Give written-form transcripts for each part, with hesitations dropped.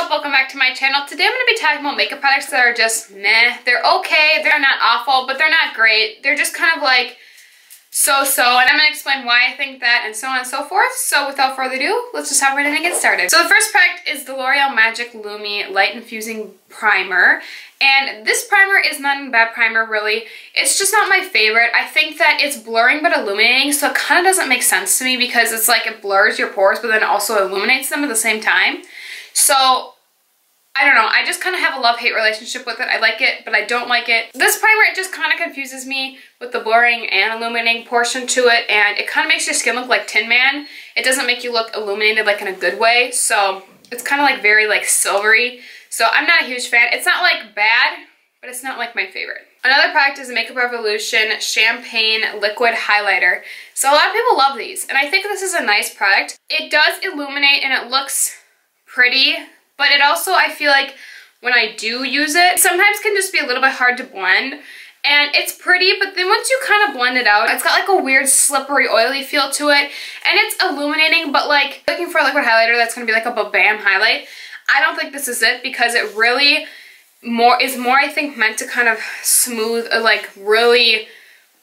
up? Welcome back to my channel. Today I'm going to be talking about makeup products that are just meh. They're okay, they're not awful, but they're not great. They're just kind of like so-so, and I'm going to explain why I think that and so on and so forth. So without further ado, let's just hop right in and get started. So the first product is the L'Oreal Magic Lumi Light Infusing Primer. And this primer is not a bad primer, really. It's just not my favorite. I think that it's blurring but illuminating, so it kind of doesn't make sense to me because it's like it blurs your pores but then also illuminates them at the same time. So, I don't know. I just kind of have a love-hate relationship with it. I like it, but I don't like it. This primer, it just kind of confuses me with the blurring and illuminating portion to it, and it kind of makes your skin look like Tin Man. It doesn't make you look illuminated like in a good way, so it's kind of like very like silvery. So I'm not a huge fan. It's not like bad, but it's not like my favorite. Another product is Makeup Revolution Champagne Liquid Highlighter. So a lot of people love these, and I think this is a nice product. It does illuminate and it looks pretty, but it also, I feel like when I do use it, sometimes can just be a little bit hard to blend. And it's pretty, but then once you kind of blend it out, it's got like a weird slippery, oily feel to it. And it's illuminating, but like looking for a liquid highlighter that's going to be like a ba-bam highlight, I don't think this is it, because it really is more, I think, meant to kind of smooth, like really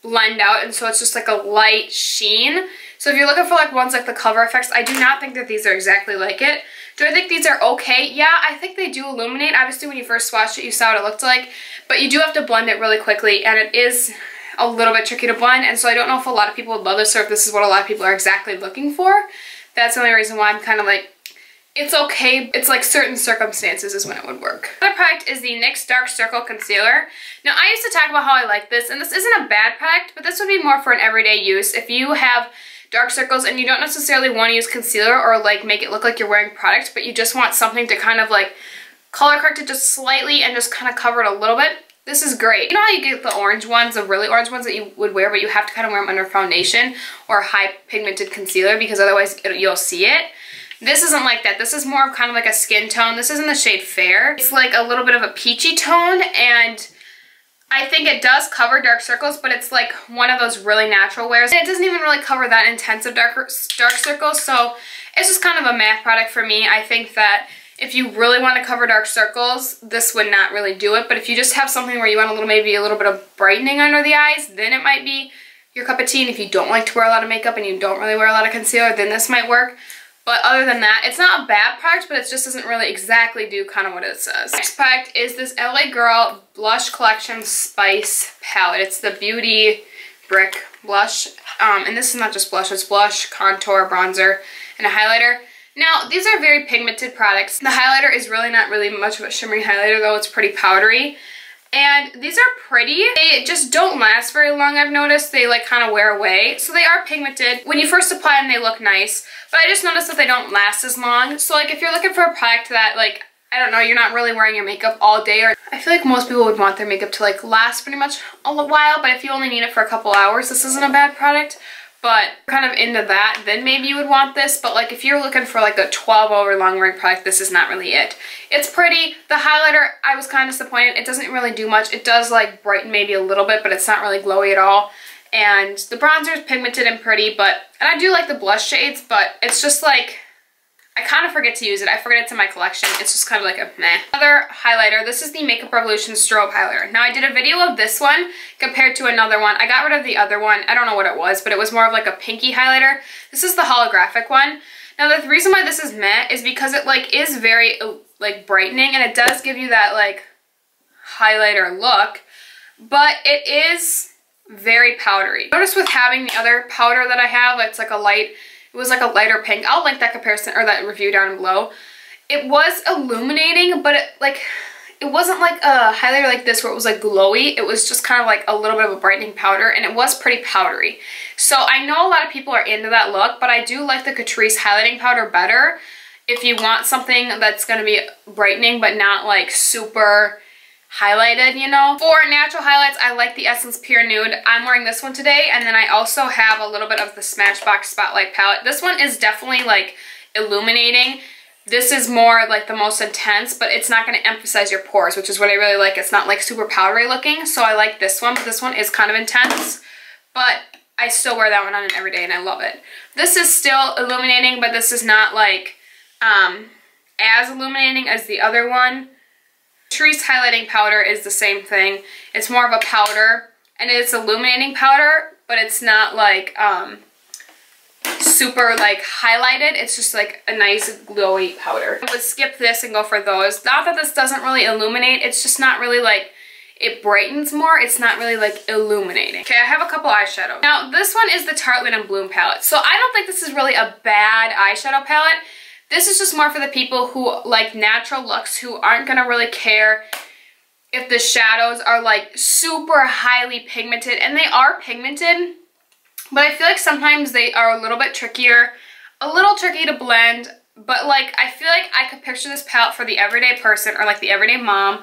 blend out, and so it's just like a light sheen. So if you're looking for like ones like the Cover FX, I do not think that these are exactly like it. Do I think these are okay? Yeah, I think they do illuminate. Obviously, when you first swatched it, you saw what it looked like, but you do have to blend it really quickly, and it is a little bit tricky to blend, and so I don't know if a lot of people would love this or if this is what a lot of people are exactly looking for. That's the only reason why I'm kind of like, it's okay. It's like certain circumstances is when it would work. Another product is the NYX Dark Circle Concealer. Now, I used to talk about how I like this, and this isn't a bad product, but this would be more for an everyday use. If you have dark circles and you don't necessarily want to use concealer or like make it look like you're wearing product, but you just want something to kind of like color correct it just slightly and just kind of cover it a little bit, this is great. You know how you get the orange ones, the really orange ones that you would wear, but you have to kind of wear them under foundation or high pigmented concealer because otherwise you'll see it? This isn't like that. This is more of kind of like a skin tone. This is in the shade Fair. It's like a little bit of a peachy tone, and I think it does cover dark circles, but it's like one of those really natural wears. And it doesn't even really cover that intensive dark circles, so it's just kind of a matte product for me. I think that if you really want to cover dark circles, this would not really do it, but if you just have something where you want maybe a little bit of brightening under the eyes, then it might be your cup of tea. And if you don't like to wear a lot of makeup and you don't really wear a lot of concealer, then this might work. But other than that, it's not a bad product, but it just doesn't really exactly do kind of what it says. Next product is this LA Girl Blush Collection Spice Palette. It's the Beauty Brick Blush. And this is not just blush, it's blush, contour, bronzer, and a highlighter. Now, these are very pigmented products. The highlighter is really not really much of a shimmery highlighter, though it's pretty powdery. And these are pretty. They just don't last very long, I've noticed. They like kind of wear away. So they are pigmented. When you first apply them, they look nice. But I just noticed that they don't last as long. So like if you're looking for a product that like, I don't know, you're not really wearing your makeup all day, or I feel like most people would want their makeup to like last pretty much a while, but if you only need it for a couple hours, this isn't a bad product. But kind of into that, then maybe you would want this. But like if you're looking for like a 12-hour long wearing product, this is not really it. It's pretty. The highlighter, I was kind of disappointed. It doesn't really do much. It does like brighten maybe a little bit, but it's not really glowy at all. And the bronzer is pigmented and pretty, and I do like the blush shades, but it's just like, I kind of forget to use it. I forget it's in my collection. It's just kind of like a meh. Another highlighter. This is the Makeup Revolution Strobe Highlighter. Now, I did a video of this one compared to another one. I got rid of the other one. I don't know what it was, but it was more of like a pinky highlighter. This is the holographic one. Now, the reason why this is meh is because it like is very like brightening, and it does give you that like highlighter look, but it is very powdery. Notice with having the other powder that I have, it's like a light, it was like a lighter pink. I'll link that comparison or that review down below. It was illuminating, but it wasn't like a highlighter like this where it was like glowy. It was just kind of like a little bit of a brightening powder, and it was pretty powdery. So I know a lot of people are into that look, but I do like the Catrice highlighting powder better if you want something that's going to be brightening but not like super highlighted, you know. For natural highlights, I like the Essence Pure Nude. I'm wearing this one today, and then I also have a little bit of the Smashbox Spotlight palette. This one is definitely like illuminating. This is more like the most intense, but it's not going to emphasize your pores, which is what I really like. It's not like super powdery looking, so I like this one, but this one is kind of intense, but I still wear that one on every day, and I love it. This is still illuminating, but this is not like as illuminating as the other one. Catrice highlighting powder is the same thing. It's more of a powder, and it's illuminating powder, but it's not like super like highlighted. It's just like a nice glowy powder. I would skip this and go for those. Not that this doesn't really illuminate, it's just not really like, it brightens more, it's not really like illuminating. Okay, I have a couple eyeshadows. Now this one is the Tartelette and Bloom palette. So I don't think this is really a bad eyeshadow palette. This is just more for the people who like natural looks, who aren't gonna really care if the shadows are like super highly pigmented, and they are pigmented, but I feel like sometimes they are a little bit trickier, a little tricky to blend, but like I feel like I could picture this palette for the everyday person, or like the everyday mom,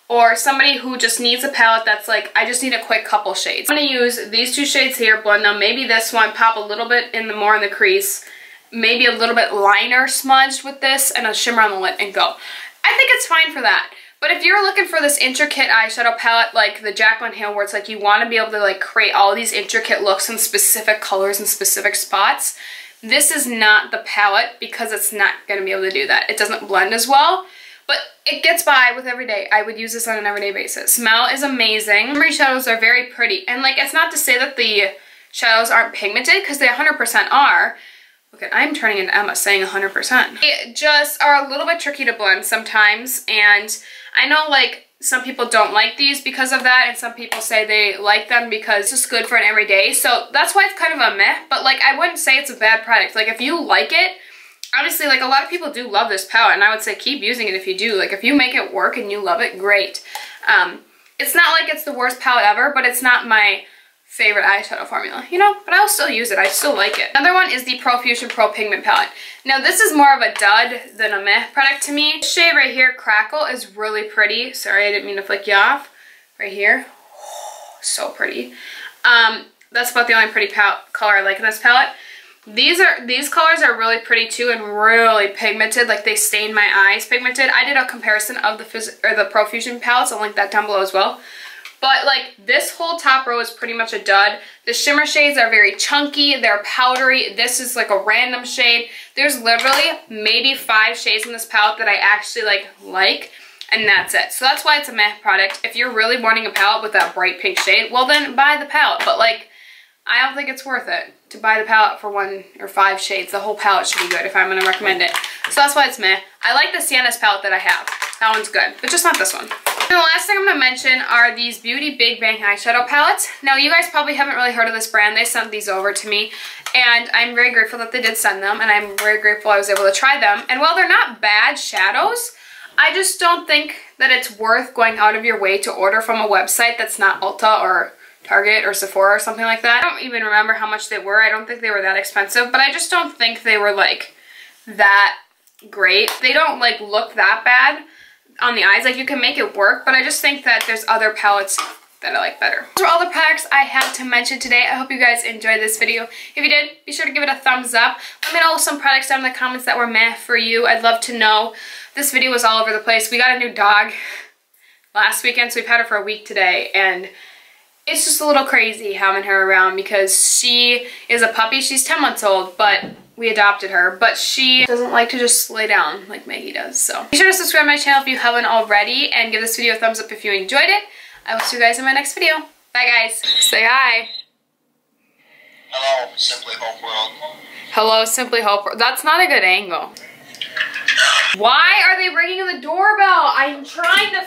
or somebody who just needs a palette that's like, I just need a quick couple shades. I'm gonna use these two shades here, blend them, maybe this one, pop a little bit in the more in the crease, maybe a little bit liner smudged with this, and a shimmer on the lid, and go. I think it's fine for that. But if you're looking for this intricate eyeshadow palette like the Jaclyn Hill, where it's like you want to be able to like create all these intricate looks in specific colors and specific spots, this is not the palette, because it's not going to be able to do that. It doesn't blend as well, but it gets by with every day. I would use this on an everyday basis. Smell is amazing. Shimmery shadows are very pretty, and like it's not to say that the shadows aren't pigmented, because they 100% are. Okay, I'm turning into Emma saying 100%. They just are a little bit tricky to blend sometimes, and I know like some people don't like these because of that, and some people say they like them because it's just good for an everyday. So that's why it's kind of a meh, but like I wouldn't say it's a bad product. Like if you like it, honestly, like a lot of people do love this palette, and I would say keep using it if you do. Like if you make it work and you love it, great. It's not like it's the worst palette ever, but it's not my favorite eyeshadow formula, you know, but I'll still use it. I still like it. Another one is the Profusion Pro Pigment palette. Now this is more of a dud than a meh product to me. This shade right here, Crackle, is really pretty. Sorry, I didn't mean to flick you off. Right here, oh, so pretty. That's about the only pretty color I like in this palette. These colors are really pretty too, and really pigmented, like they stain my eyes pigmented. I did a comparison of the Profusion palettes. I'll link that down below as well. But like this whole top row is pretty much a dud. The shimmer shades are very chunky, they're powdery. This is like a random shade. There's literally maybe 5 shades in this palette that I actually like, and that's it. So that's why it's a meh product. If you're really wanting a palette with that bright pink shade, well then buy the palette. But like, I don't think it's worth it to buy the palette for 1 or 5 shades. The whole palette should be good if I'm gonna recommend it. So that's why it's meh. I like the Sienna's palette that I have. That one's good, but just not this one. And the last thing I'm going to mention are these Beauty Big Bang eyeshadow palettes. Now you guys probably haven't really heard of this brand. They sent these over to me, and I'm very grateful that they did send them, and I'm very grateful I was able to try them. And while they're not bad shadows, I just don't think that it's worth going out of your way to order from a website that's not Ulta or Target or Sephora or something like that. I don't even remember how much they were. I don't think they were that expensive, but I just don't think they were like that great. They don't like look that bad on the eyes. Like you can make it work, but I just think that there's other palettes that I like better. Those are all the products I had to mention today. I hope you guys enjoyed this video. If you did, be sure to give it a thumbs up. Let me know some products down in the comments that were meh for you. I'd love to know. This video was all over the place. We got a new dog last weekend, so we've had her for a week today, and it's just a little crazy having her around because she is a puppy. She's 10 months old, but we adopted her, but she doesn't like to just lay down like Maggie does. So be sure to subscribe to my channel if you haven't already, and give this video a thumbs up if you enjoyed it. I will see you guys in my next video. Bye guys. Say hi. Hello, Simply Hope World. Hello, Simply Hope World. That's not a good angle. Why are they ringing the doorbell? I'm trying to